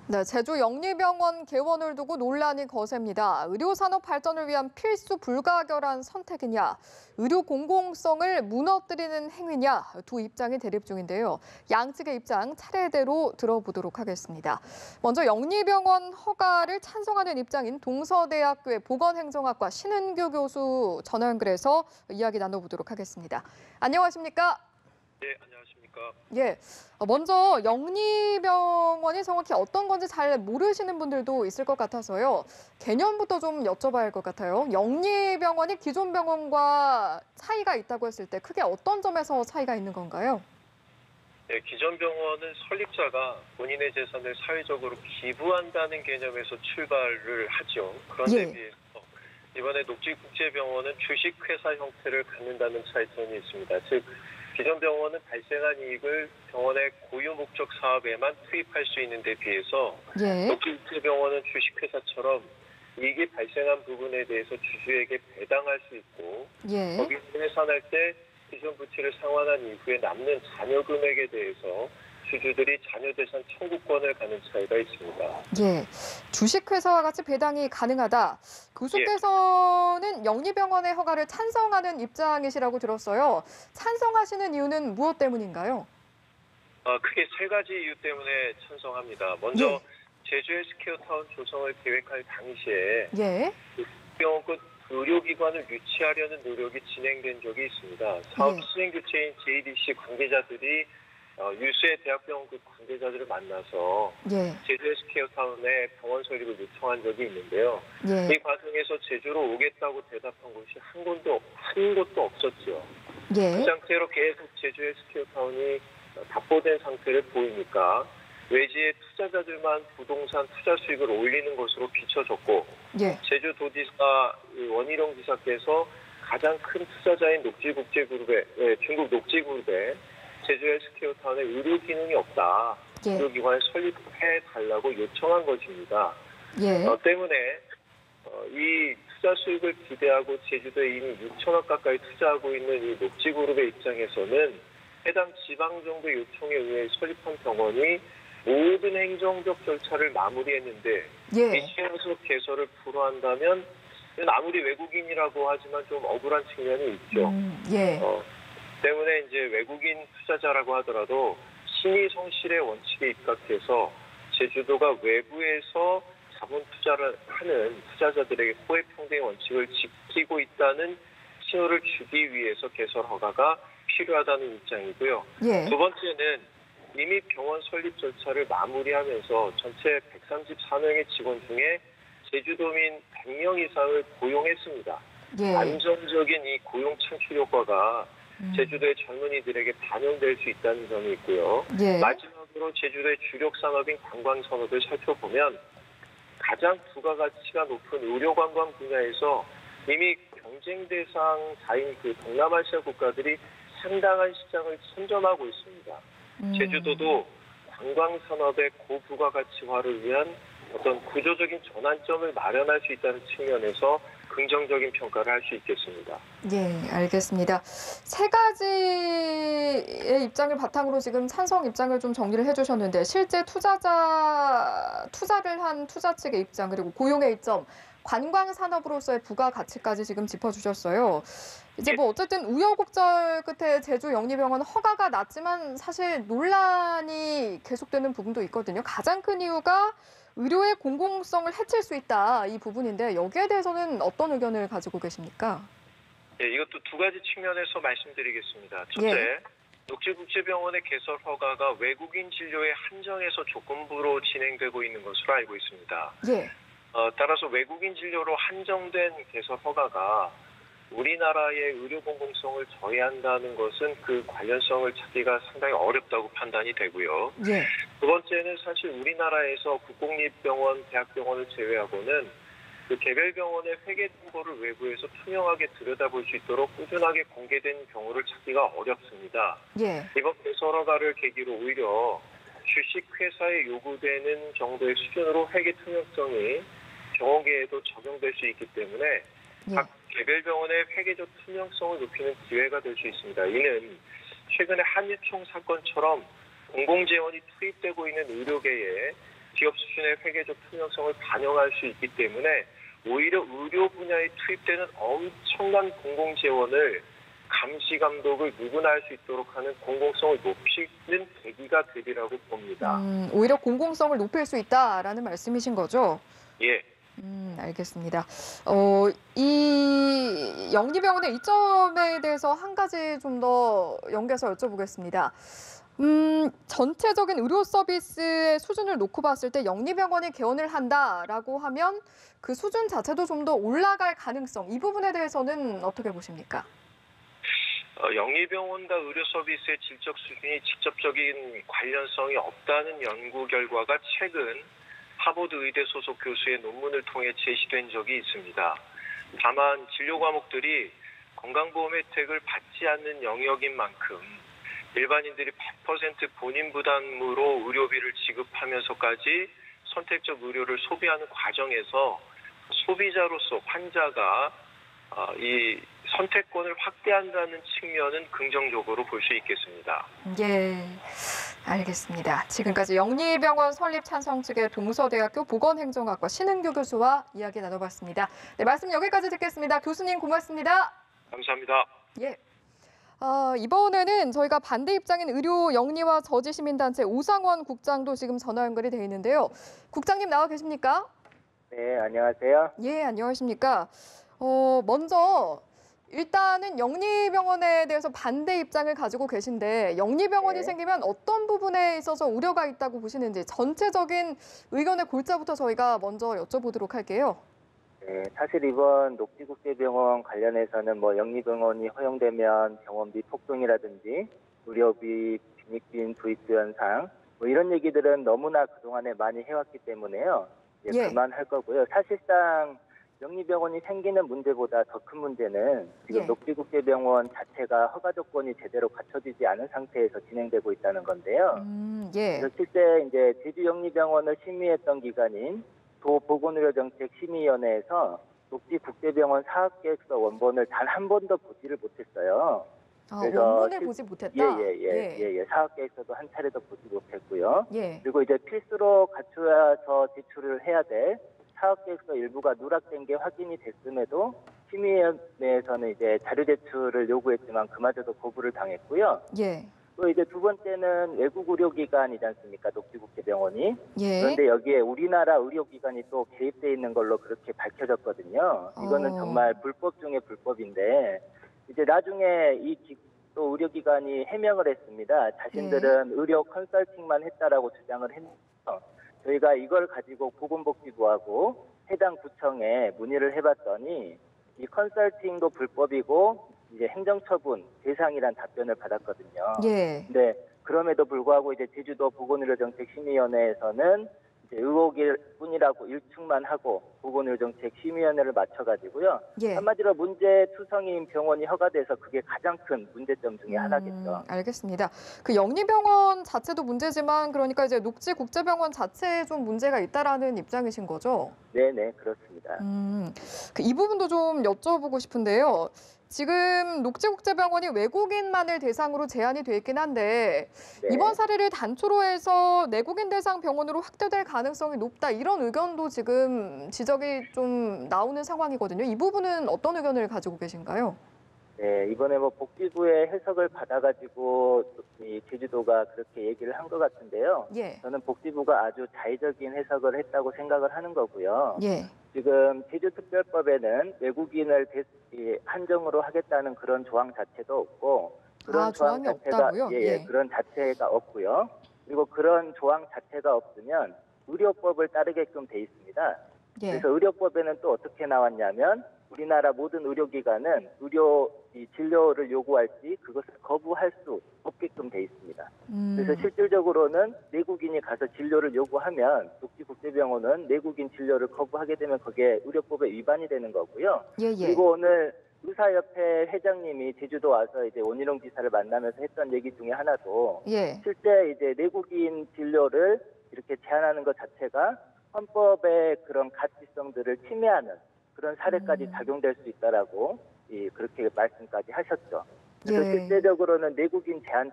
네, 제주 영리병원 개원을 두고 논란이 거셉니다. 의료산업 발전을 위한 필수 불가결한 선택이냐, 의료 공공성을 무너뜨리는 행위냐, 두 입장이 대립 중인데요. 양측의 입장 차례대로 들어보도록 하겠습니다. 먼저 영리병원 허가를 찬성하는 입장인 동서대학교의 보건행정학과 신은규 교수 전화 연결해서 이야기 나눠보도록 하겠습니다. 안녕하십니까? 네, 안녕하십니까. 예, 먼저 영리병원이 정확히 어떤 건지 잘 모르시는 분들도 있을 것 같아서요. 개념부터 좀 여쭤봐야 할 것 같아요. 영리병원이 기존 병원과 차이가 있다고 했을 때 크게 어떤 점에서 차이가 있는 건가요? 네, 기존 병원은 설립자가 본인의 재산을 사회적으로 기부한다는 개념에서 출발을 하죠. 그런데 예. 비해서 이번에 녹지국제병원은 주식회사 형태를 갖는다는 차이점이 있습니다. 즉, 기존 병원은 발생한 이익을 병원의 고유 목적 사업에만 투입할 수 있는 데 비해서 예. 녹지국제병원은 주식회사처럼 이익이 발생한 부분에 대해서 주주에게 배당할 수 있고 예. 거기서 해산할 때 기존 부채를 상환한 이후에 남는 잔여 금액에 대해서 주주들이 잔여 재산 청구권을 갖는 차이가 있습니다. 예. 주식회사와 같이 배당이 가능하다. 교수께서는 영리병원의 허가를 찬성하는 입장이시라고 들었어요. 찬성하시는 이유는 무엇 때문인가요? 크게 세 가지 이유 때문에 찬성합니다. 먼저 예. 제주 헬스케어타운 조성을 계획할 당시에 예. 병원 끝 의료기관을 유치하려는 노력이 진행된 적이 있습니다. 사업 예. 시행 주체인 JDC 관계자들이 유수의 대학병원 그 관계자들을 만나서 예. 제주 헬스케어타운에 병원 설립을 요청한 적이 있는데요. 예. 이 과정에서 제주로 오겠다고 대답한 곳이 한 곳도 없었죠. 예. 그 상태로 계속 제주 헬스케어타운이 답보된 상태를 보이니까 외지의 투자자들만 부동산 투자 수익을 올리는 것으로 비춰졌고 예. 제주도지사 원희룡 지사께서 가장 큰 투자자인 중국 녹지그룹에 제주 헬스케어타운에 의료 기능이 없다. 예. 의료기관을 설립해달라고 요청한 것입니다. 예. 때문에 이 투자 수익을 기대하고 제주도에 이미 6천억 가까이 투자하고 있는 이 녹지그룹의 입장에서는 해당 지방정부 요청에 의해 설립한 병원이 모든 행정적 절차를 마무리했는데 예. 이시에서 개설을 불허한다면 아무리 외국인이라고 하지만 좀 억울한 측면이 있죠. 예. 때문에 이제 외국인 투자자라고 하더라도 신의 성실의 원칙에 입각해서 제주도가 외부에서 자본 투자를 하는 투자자들에게 호혜 평등의 원칙을 지키고 있다는 신호를 주기 위해서 개설 허가가 필요하다는 입장이고요. 예. 두 번째는 이미 병원 설립 절차를 마무리하면서 전체 134명의 직원 중에 제주도민 100명 이상을 고용했습니다. 예. 안정적인 이 고용 창출 효과가 제주도의 젊은이들에게 반영될 수 있다는 점이 있고요. 예. 마지막으로 제주도의 주력 산업인 관광 산업을 살펴보면 가장 부가가치가 높은 의료관광 분야에서 이미 경쟁 대상자인 그 동남아시아 국가들이 상당한 시장을 선점하고 있습니다. 제주도도 관광 산업의 고부가가치화를 위한 어떤 구조적인 전환점을 마련할 수 있다는 측면에서 긍정적인 평가를 할 수 있겠습니다. 예, 알겠습니다. 세 가지의 입장을 바탕으로 지금 찬성 입장을 좀 정리를 해주셨는데 실제 투자를 한 투자 측의 입장 그리고 고용의 이점, 관광 산업으로서의 부가가치까지 지금 짚어주셨어요. 이제 뭐 어쨌든 우여곡절 끝에 제주 영리병원 허가가 났지만 사실 논란이 계속되는 부분도 있거든요. 가장 큰 이유가 의료의 공공성을 해칠 수 있다 이 부분인데 여기에 대해서는 어떤 의견을 가지고 계십니까? 예, 이것도 두 가지 측면에서 말씀드리겠습니다. 첫째, 녹지국제병원의 개설 허가가 외국인 진료에 한정해서 조건부로 진행되고 있는 것으로 알고 있습니다. 예. 따라서 외국인 진료로 한정된 개설 허가가 우리나라의 의료 공공성을 저해한다는 것은 그 관련성을 찾기가 상당히 어렵다고 판단이 되고요. 예. 두 번째는 사실 우리나라에서 국공립병원, 대학병원을 제외하고는 그 개별 병원의 회계 정보를 외부에서 투명하게 들여다볼 수 있도록 꾸준하게 공개된 경우를 찾기가 어렵습니다. 예. 이번 개설 허가를 계기로 오히려 주식회사에 요구되는 정도의 수준으로 회계 투명성이 병원계에도 적용될 수 있기 때문에 각 개별 병원의 회계적 투명성을 높이는 기회가 될 수 있습니다. 이는 최근에 한유총 사건처럼 공공재원이 투입되고 있는 의료계에 기업 수준의 기존의 회계적 투명성을 반영할 수 있기 때문에 오히려 의료 분야에 투입되는 엄청난 공공재원을 감시 감독을 누구나 할 수 있도록 하는 공공성을 높이는 계기가 되리라고 봅니다. 오히려 공공성을 높일 수 있다라는 말씀이신 거죠? 예. 알겠습니다. 이 영리병원의 이점에 대해서 한 가지 좀 더 연계해서 여쭤보겠습니다. 전체적인 의료 서비스의 수준을 놓고 봤을 때 영리병원이 개원을 한다라고 하면 그 수준 자체도 좀 더 올라갈 가능성, 이 부분에 대해서는 어떻게 보십니까? 영리병원과 의료 서비스의 질적 수준이 직접적인 관련성이 없다는 연구 결과가 최근 하버드 의대 소속 교수의 논문을 통해 제시된 적이 있습니다. 다만 진료 과목들이 건강보험 혜택을 받지 않는 영역인 만큼 일반인들이 100% 본인 부담으로 의료비를 지급하면서까지 선택적 의료를 소비하는 과정에서 소비자로서 환자가 이 선택권을 확대한다는 측면은 긍정적으로 볼 수 있겠습니다. 예, 알겠습니다. 지금까지 영리병원 설립 찬성 측의 동서대학교 보건행정학과 신은규 교수와 이야기 나눠봤습니다. 네, 말씀 여기까지 듣겠습니다. 교수님 고맙습니다. 감사합니다. 예. 이번에는 저희가 반대 입장인 의료 영리와 저지 시민단체 오상원 국장도 지금 전화 연결이 돼 있는데요. 국장님 나와 계십니까? 네, 안녕하세요. 예, 안녕하십니까. 먼저 일단은 영리병원에 대해서 반대 입장을 가지고 계신데 영리병원이 네. 생기면 어떤 부분에 있어서 우려가 있다고 보시는지 전체적인 의견의 골자부터 저희가 먼저 여쭤보도록 할게요. 네, 사실 이번 녹지국제병원 관련해서는 영리병원이 허용되면 병원비 폭등이라든지 의료비 빈익빈 도입 현상 이런 얘기들은 너무나 그동안에 많이 해왔기 때문에요. 이제 예. 그만할 거고요. 사실상 영리병원이 생기는 문제보다 더 큰 문제는 지금 예. 녹지국제병원 자체가 허가 조건이 제대로 갖춰지지 않은 상태에서 진행되고 있다는 건데요. 예. 그래서 실제 이제 제주영리병원을 심의했던 기관인 도보건의료정책심의위원회에서 녹지국제병원 사업계획서 원본을 단 한 번도 보지를 못했어요. 그래서 원본을 보지 못했다? 예. 사업계획서도 한 차례도 보지 못했고요. 예. 그리고 이제 필수로 갖춰서 제출을 해야 될 사업계획서 일부가 누락된 게 확인이 됐음에도 심의위원회에서는 이제 자료 제출을 요구했지만 그마저도 거부를 당했고요. 예. 또 이제 두 번째는 외국 의료기관이지 않습니까? 녹지국제병원이. 예. 그런데 여기에 우리나라 의료기관이 또 개입돼 있는 걸로 그렇게 밝혀졌거든요. 이거는 정말 불법 중에 불법인데 이제 나중에 또 의료기관이 해명을 했습니다. 자신들은 의료 컨설팅만 했다라고 주장을 했는데요. 저희가 이걸 가지고 보건복지부하고 해당 구청에 문의를 해봤더니 이 컨설팅도 불법이고 이제 행정처분 대상이란 답변을 받았거든요. 예. 근데 그럼에도 불구하고 이제 제주도 보건의료정책심의위원회에서는 이제 의혹일 뿐이라고 일축만 하고 보건의료정책심의위원회를 맞춰가지고요. 예. 한마디로 문제투성인 병원이 허가돼서 그게 가장 큰 문제점 중에 하나겠죠. 알겠습니다. 그 영리병원 자체도 문제지만 그러니까 이제 녹지국제병원 자체에 좀 문제가 있다라는 입장이신 거죠? 네네, 그렇습니다. 이 부분도 좀 여쭤보고 싶은데요. 지금 녹지국제병원이 외국인만을 대상으로 제한이 돼 있긴 한데 네. 이번 사례를 단초로 해서 내국인 대상 병원으로 확대될 가능성이 높다 이런 의견도 지금 지적이 좀 나오는 상황이거든요. 이 부분은 어떤 의견을 가지고 계신가요? 네, 이번에 복지부의 해석을 받아가지고 이 제주도가 그렇게 얘기를 한 것 같은데요. 예. 저는 복지부가 아주 자의적인 해석을 했다고 생각을 하는 거고요. 예. 지금 제주특별법에는 외국인을 한정으로 하겠다는 그런 조항 자체도 없고 그런 조항 조항이 자체가 없다고요? 그런 자체가 없고요. 그리고 그런 조항 자체가 없으면 의료법을 따르게끔 돼 있습니다. 예. 그래서 의료법에는 또 어떻게 나왔냐면 우리나라 모든 의료기관은 진료를 요구할 시 그것을 거부할 수 없게끔 돼 있습니다. 그래서 실질적으로는 내국인이 가서 진료를 요구하면 녹지국제병원은 내국인 진료를 거부하게 되면 그게 의료법에 위반이 되는 거고요. 예. 그리고 오늘 의사협회 회장님이 제주도 와서 이제 원희룡 지사를 만나면서 했던 얘기 중에 하나도 예. 실제 이제 내국인 진료를 이렇게 제한하는 것 자체가 헌법의 그런 가치성들을 침해하는 그런 사례까지 작용될 수 있다라고 그렇게 말씀까지 하셨죠. 그래서 예. 실제적으로는 내국인 제한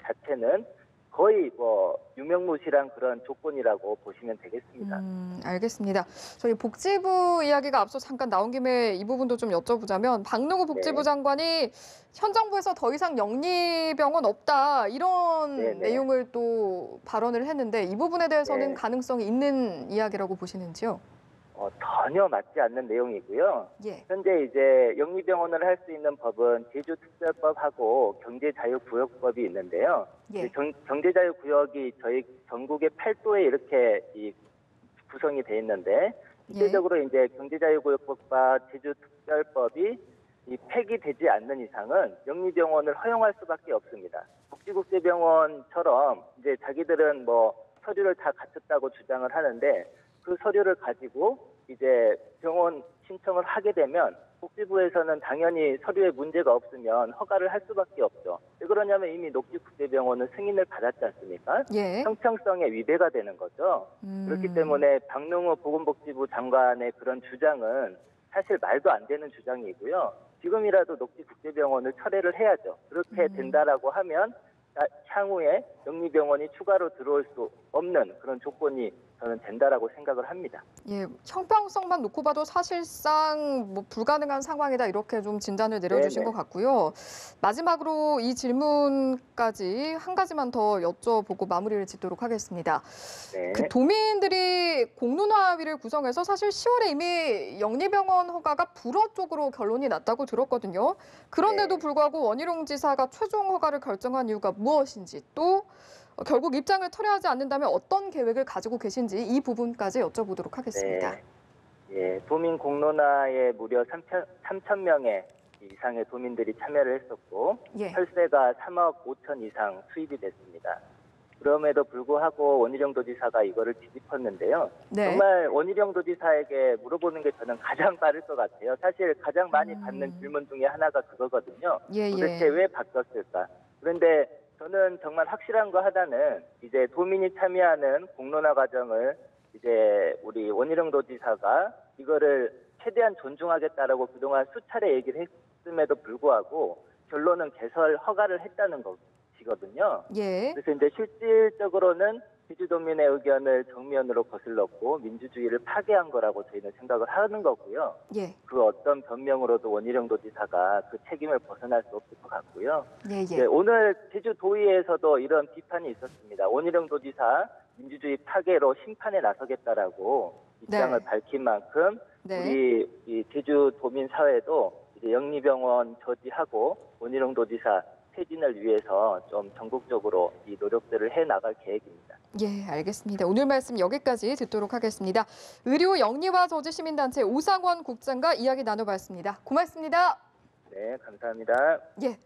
자체는 거의 뭐 유명무실한 그런 조건이라고 보시면 되겠습니다. 알겠습니다. 저희 복지부 이야기가 앞서 잠깐 나온 김에 이 부분도 좀 여쭤보자면 박능우 복지부 네. 장관이 현 정부에서 더 이상 영리병원 없다 이런 네네. 내용을 또 발언을 했는데 이 부분에 대해서는 네. 가능성이 있는 이야기라고 보시는지요? 전혀 맞지 않는 내용이고요. 예. 현재 이제 영리병원을 할 수 있는 법은 제주특별법하고 경제자유구역법이 있는데요. 예. 경제자유구역이 저희 전국의 8도에 이렇게 구성이 돼 있는데 실제적으로 이제 경제자유구역법과 제주특별법이 폐기되지 않는 이상은 영리병원을 허용할 수밖에 없습니다. 복지국제병원처럼 이제 자기들은 뭐 서류를 다 갖췄다고 주장을 하는데 그 서류를 가지고 이제 병원 신청을 하게 되면 복지부에서는 당연히 서류에 문제가 없으면 허가를 할 수밖에 없죠. 왜 그러냐면 이미 녹지국제병원은 승인을 받았지 않습니까? 예. 형평성에 위배가 되는 거죠. 그렇기 때문에 박능우 보건복지부 장관의 그런 주장은 사실 말도 안 되는 주장이고요. 지금이라도 녹지국제병원을 철회를 해야죠. 그렇게 된다라고 하면 향후에 영리병원이 추가로 들어올 수 없는 그런 조건이 저는 된다라고 생각을 합니다. 예, 형평성만 놓고 봐도 사실상 뭐 불가능한 상황이다 이렇게 좀 진단을 내려주신 네네. 것 같고요. 마지막으로 이 질문까지 한 가지만 더 여쭤보고 마무리를 짓도록 하겠습니다. 네. 그 도민들이 공론화위를 구성해서 사실 10월에 이미 영리병원 허가가 불허 쪽으로 결론이 났다고 들었거든요. 그런데도 네. 불구하고 원희룡 지사가 최종 허가를 결정한 이유가 무엇인지 또 결국 입장을 철회하지 않는다면 어떤 계획을 가지고 계신지 이 부분까지 여쭤보도록 하겠습니다. 네. 예, 도민 공론화에 무려 3천 명의 이상의 도민들이 참여를 했었고 예. 혈세가 3억 5천 이상 수입이 됐습니다. 그럼에도 불구하고 원희룡 도지사가 이거를 뒤집었는데요. 네. 정말 원희룡 도지사에게 물어보는 게 저는 가장 빠를 것 같아요. 사실 가장 많이 받는 질문 중에 하나가 그거거든요. 예, 도대체 예. 왜 바뀌었을까? 그런데 저는 정말 확실한 거 하나는 이제 도민이 참여하는 공론화 과정을 이제 우리 원희룡 도지사가 이거를 최대한 존중하겠다라고 그동안 수차례 얘기를 했음에도 불구하고 결론은 개설 허가를 했다는 것이거든요. 예. 그래서 이제 실질적으로는 제주도민의 의견을 정면으로 거슬렀고 민주주의를 파괴한 거라고 저희는 생각을 하는 거고요. 예. 그 어떤 변명으로도 원희룡 도지사가 그 책임을 벗어날 수 없을 것 같고요. 예, 네, 예. 오늘 제주도의회에서도 이런 비판이 있었습니다. 원희룡 도지사 민주주의 파괴로 심판에 나서겠다라고 입장을 네. 밝힌 만큼 네. 우리 이 제주도민 사회도 이제 영리병원 저지하고 원희룡 도지사 퇴진을 위해서 좀 전국적으로 이 노력들을 해 나갈 계획입니다. 예, 알겠습니다. 오늘 말씀 여기까지 듣도록 하겠습니다. 의료 영리화 저지 시민단체 오상원 국장과 이야기 나눠봤습니다. 고맙습니다. 네, 감사합니다. 예.